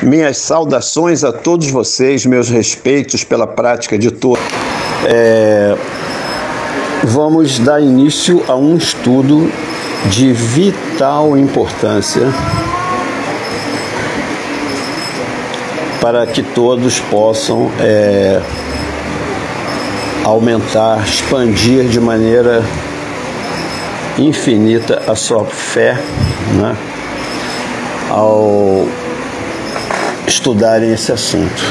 Minhas saudações a todos vocês, meus respeitos pela prática de touro. Vamos dar início a um estudo de vital importância para que todos possam aumentar, expandir de maneira infinita a sua fé, né, ao estudarem esse assunto.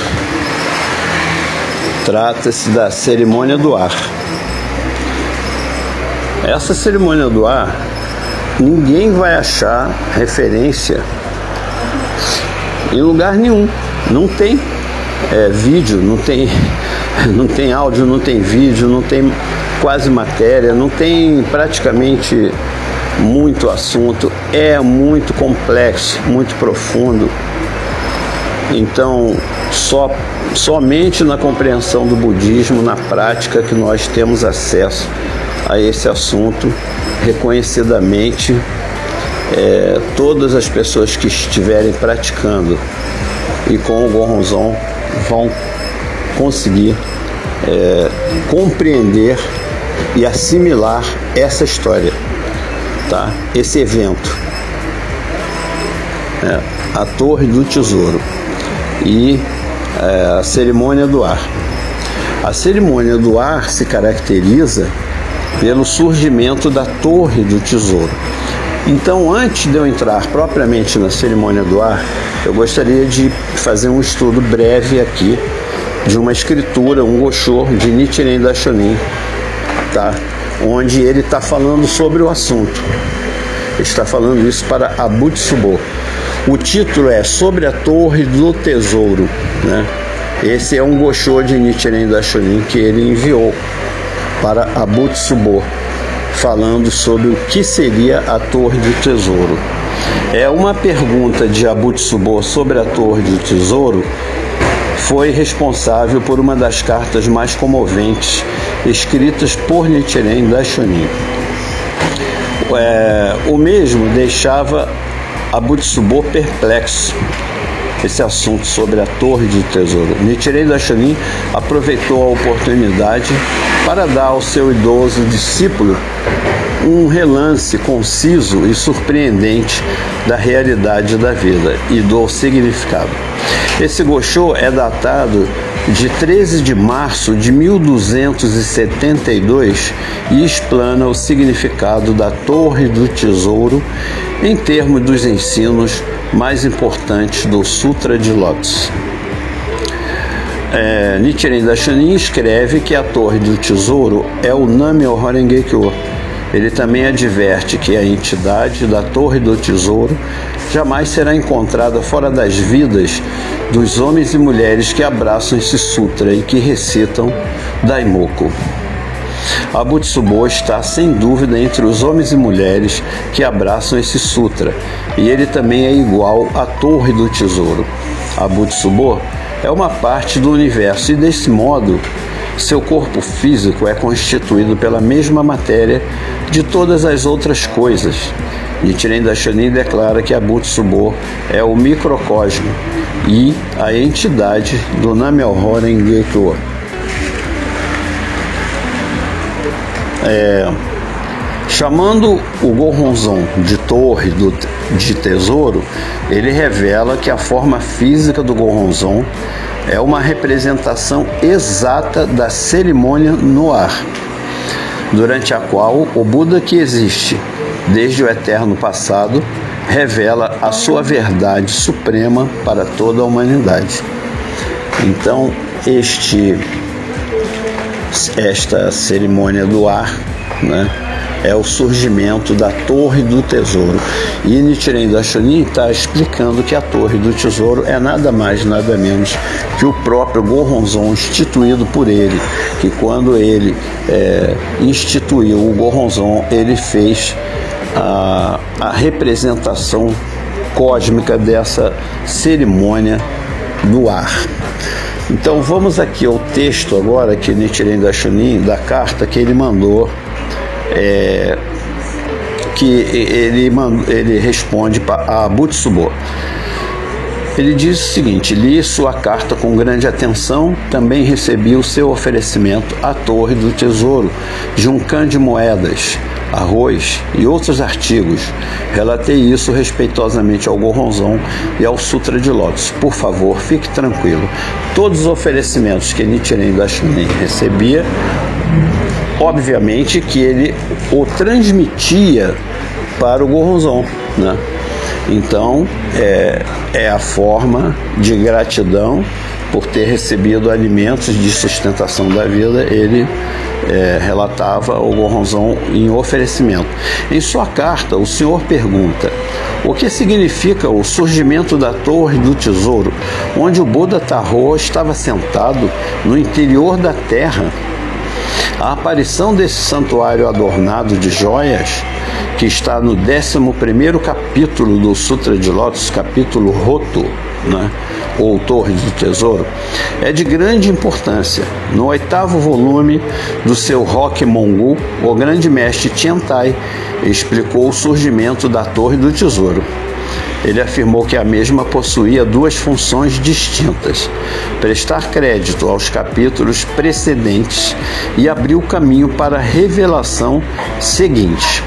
Trata-se da cerimônia do ar. Essa cerimônia do ar, ninguém vai achar referência em lugar nenhum. Não tem vídeo, não tem áudio, não tem vídeo, não tem quase matéria, não tem praticamente muito assunto. É muito complexo, muito profundo. Então, somente na compreensão do budismo, na prática, que nós temos acesso a esse assunto reconhecidamente. Todas as pessoas que estiverem praticando e com o Gohonzon vão conseguir compreender e assimilar essa história, tá? Esse evento, a Torre do Tesouro e a cerimônia do ar. A cerimônia do ar se caracteriza pelo surgimento da Torre do Tesouro. Então, antes de eu entrar propriamente na cerimônia do ar, eu gostaria de fazer um estudo breve aqui de uma escritura, um Gosho de Nichiren Daishonin, tá? Onde ele está falando sobre o assunto. Ele está falando isso para Abutsubo. O título é Sobre a Torre do Tesouro, né? Esse é um Gosho de Nichiren Daishonin que ele enviou para Abutsubo, falando sobre o que seria a Torre do Tesouro. Uma pergunta de Abutsubo sobre a Torre do Tesouro foi responsável por uma das cartas mais comoventes escritas por Nichiren Daishonin. O mesmo deixava Abutsubo perplexo. Esse assunto sobre a Torre do Tesouro. Nichiren Daishonin aproveitou a oportunidade para dar ao seu idoso discípulo um relance conciso e surpreendente da realidade da vida e do significado. Esse Gosho é datado de 13 de março de 1272 e explana o significado da Torre do Tesouro em termos dos ensinos mais importantes do Sutra de Lotus. Nichiren Daishonin escreve que a Torre do Tesouro é o Nam-myoho Renge-kyo. Ele também adverte que a entidade da Torre do Tesouro jamais será encontrada fora das vidas dos homens e mulheres que abraçam esse sutra e que recitam Daimoku. Abutsubo está sem dúvida entre os homens e mulheres que abraçam esse sutra, e ele também é igual à Torre do Tesouro. Abutsubo é uma parte do universo e, desse modo, seu corpo físico é constituído pela mesma matéria de todas as outras coisas. Nichiren Daishonin declara que Abutsubo é o microcosmo e a entidade do Nam-myoho Renge-kyo. Chamando o Gohonzon de Torre de Tesouro, ele revela que a forma física do Gohonzon é uma representação exata da cerimônia no ar, durante a qual o Buda que existe desde o eterno passado revela a sua verdade suprema para toda a humanidade. Então, esta cerimônia do ar, né, é o surgimento da Torre do Tesouro. E Nichiren Daishonin está explicando que a Torre do Tesouro é nada mais, nada menos que o próprio Gohonzon instituído por ele, que quando ele instituiu o Gohonzon, ele fez a representação cósmica dessa cerimônia do ar. Então vamos aqui ao texto agora que Nichiren Daishonin, da carta que ele mandou, que ele responde a Abutsubo. Ele diz o seguinte: li sua carta com grande atenção, também recebi o seu oferecimento à torre do tesouro, de um cã de moedas, arroz e outros artigos. Relatei isso respeitosamente ao Goronzon e ao Sutra de Lótus. Por favor, fique tranquilo. Todos os oferecimentos que Nichiren Daishonin recebia, obviamente que ele o transmitia para o Goronzon, né? Então, é a forma de gratidão por ter recebido alimentos de sustentação da vida. Ele relatava ao Goronzon em oferecimento. Em sua carta, o senhor pergunta: o que significa o surgimento da Torre do Tesouro, onde o Buda Tarô estava sentado no interior da terra? A aparição desse santuário adornado de joias, que está no 11º capítulo do Sutra de Lótus, capítulo Roto, né, ou Torre do Tesouro, é de grande importância. No 8º volume do seu Roque Mongu, o grande mestre Tiantai explicou o surgimento da Torre do Tesouro. Ele afirmou que a mesma possuía duas funções distintas: prestar crédito aos capítulos precedentes e abrir o caminho para a revelação seguinte.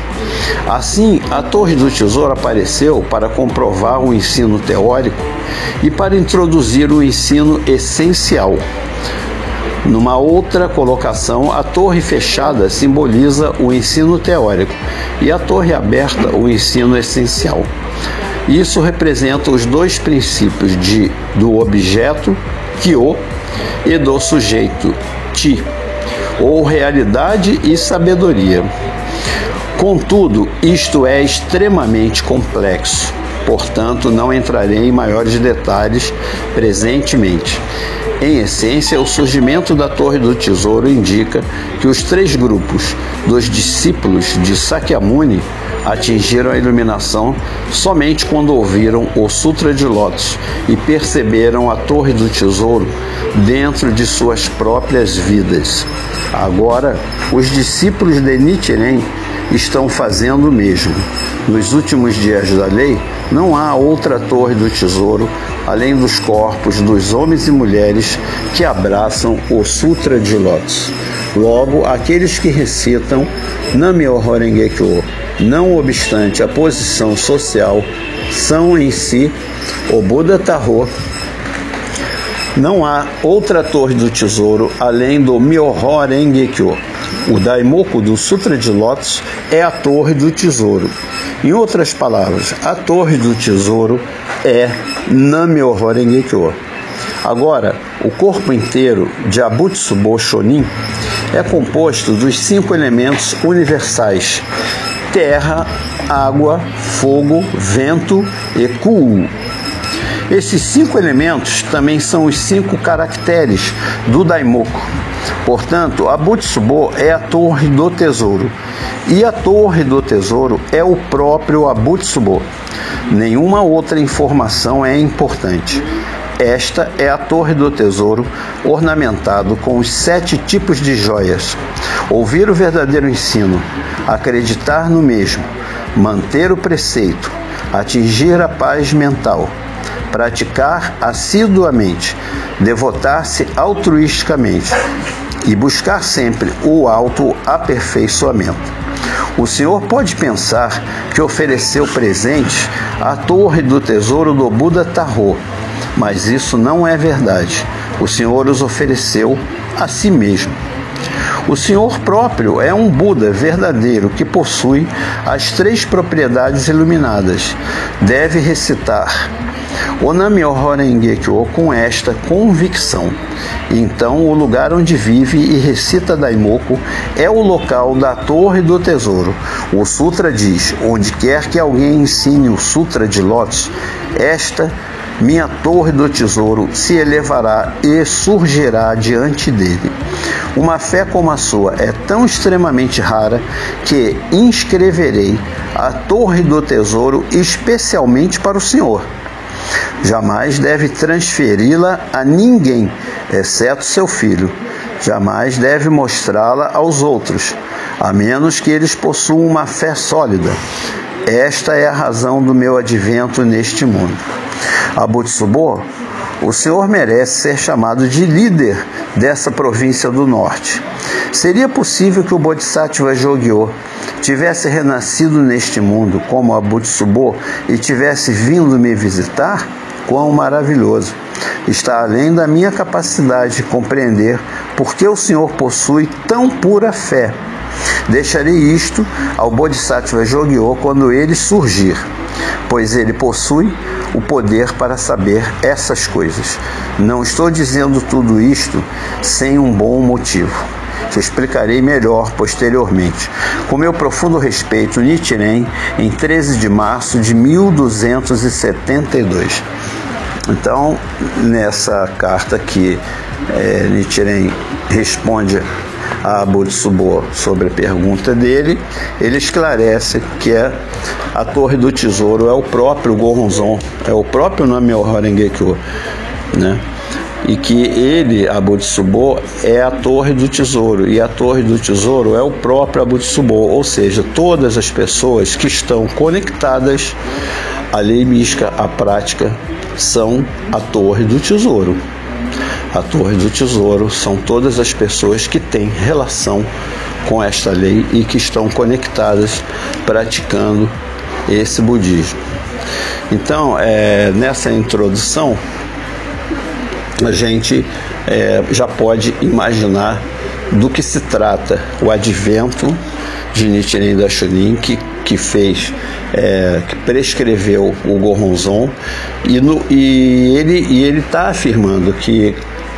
Assim, a Torre do Tesouro apareceu para comprovar o ensino teórico e para introduzir o ensino essencial. Numa outra colocação, a torre fechada simboliza o ensino teórico e a torre aberta o ensino essencial. Isso representa os dois princípios do objeto, Kyo, e do sujeito, Chi, ou realidade e sabedoria. Contudo, isto é extremamente complexo, portanto, não entrarei em maiores detalhes presentemente. Em essência, o surgimento da Torre do Tesouro indica que os três grupos dos discípulos de Sakyamuni atingiram a iluminação somente quando ouviram o Sutra de Lótus e perceberam a Torre do Tesouro dentro de suas próprias vidas. Agora, os discípulos de Nichiren estão fazendo o mesmo. Nos últimos dias da lei, não há outra Torre do Tesouro além dos corpos dos homens e mulheres que abraçam o Sutra de Lótus. Logo, aqueles que recitam Nam-myoho Renge Kyo, não obstante a posição social, são em si o Buda Tarô. Não há outra Torre do Tesouro além do Myoho Renge Kyo. O Daimoku do Sutra de Lótus é a Torre do Tesouro. Em outras palavras, a Torre do Tesouro é Nam-myoho Renge Kyo. Agora, o corpo inteiro de Abutsubo Shonin é composto dos 5 elementos universais: terra, água, fogo, vento e Ku. Esses 5 elementos também são os 5 caracteres do Daimoku. Portanto, Abutsubo é a Torre do Tesouro, e a Torre do Tesouro é o próprio Abutsubo. Nenhuma outra informação é importante. Esta é a Torre do Tesouro, ornamentado com os 7 tipos de joias. Ouvir o verdadeiro ensino, acreditar no mesmo, manter o preceito, atingir a paz mental, praticar assiduamente, devotar-se altruisticamente e buscar sempre o autoaperfeiçoamento. O Senhor pode pensar que ofereceu presentes à Torre do Tesouro do Buda Tarô, mas isso não é verdade. O Senhor os ofereceu a si mesmo. O Senhor próprio é um Buda verdadeiro que possui as 3 propriedades iluminadas. Deve recitar o Nam-myoho Renge Kyo com esta convicção. Então, o lugar onde vive e recita Daimoku é o local da Torre do Tesouro. O Sutra diz: onde quer que alguém ensine o Sutra de Lótus, esta minha Torre do Tesouro se elevará e surgirá diante dele. Uma fé como a sua é tão extremamente rara que inscreverei a Torre do Tesouro especialmente para o Senhor. Jamais deve transferi-la a ninguém, exceto seu filho. Jamais deve mostrá-la aos outros, a menos que eles possuam uma fé sólida. Esta é a razão do meu advento neste mundo. Abu-Tsubô, o senhor merece ser chamado de líder dessa província do norte. Seria possível que o Bodhisattva Jogyo tivesse renascido neste mundo como Abu-Tsubô e tivesse vindo me visitar? Quão maravilhoso! Está além da minha capacidade de compreender por que o senhor possui tão pura fé. Deixarei isto ao Bodhisattva Jogyo quando ele surgir, pois ele possui o poder para saber essas coisas. Não estou dizendo tudo isto sem um bom motivo. Te explicarei melhor posteriormente. Com meu profundo respeito, Nichiren, em 13 de março de 1272. Então, nessa carta aqui, Nichiren responde a Abu-Tsubô sobre a pergunta dele. Ele esclarece que a Torre do Tesouro é o próprio Goronzon, é o próprio Nam-myoho Renge-kyo, né? E que ele, Abu-Tsubô, é a Torre do Tesouro, e a Torre do Tesouro é o próprio Abu-Tsubô, ou seja, todas as pessoas que estão conectadas à lei mística, à prática, são a Torre do Tesouro. A Torre do Tesouro são todas as pessoas que têm relação com esta lei e que estão conectadas praticando esse budismo. Então, nessa introdução, a gente já pode imaginar do que se trata o advento de Nichiren Daishonin, que prescreveu o Goronzon, e ele está afirmando que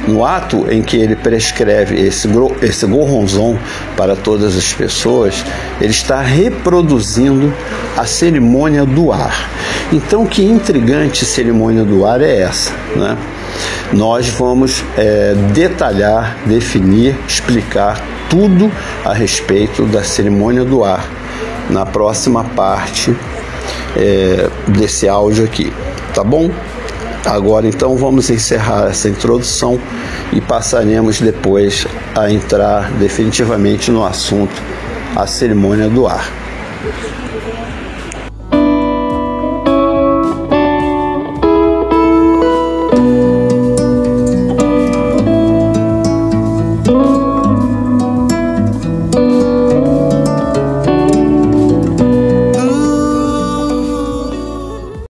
no ato em que ele prescreve esse Goronzon para todas as pessoas, ele está reproduzindo a cerimônia do ar. Então, que intrigante cerimônia do ar é essa, né? Nós vamos detalhar, definir, explicar tudo a respeito da cerimônia do ar na próxima parte desse áudio aqui, tá bom? Agora então vamos encerrar essa introdução e passaremos depois a entrar definitivamente no assunto, a cerimônia do ar.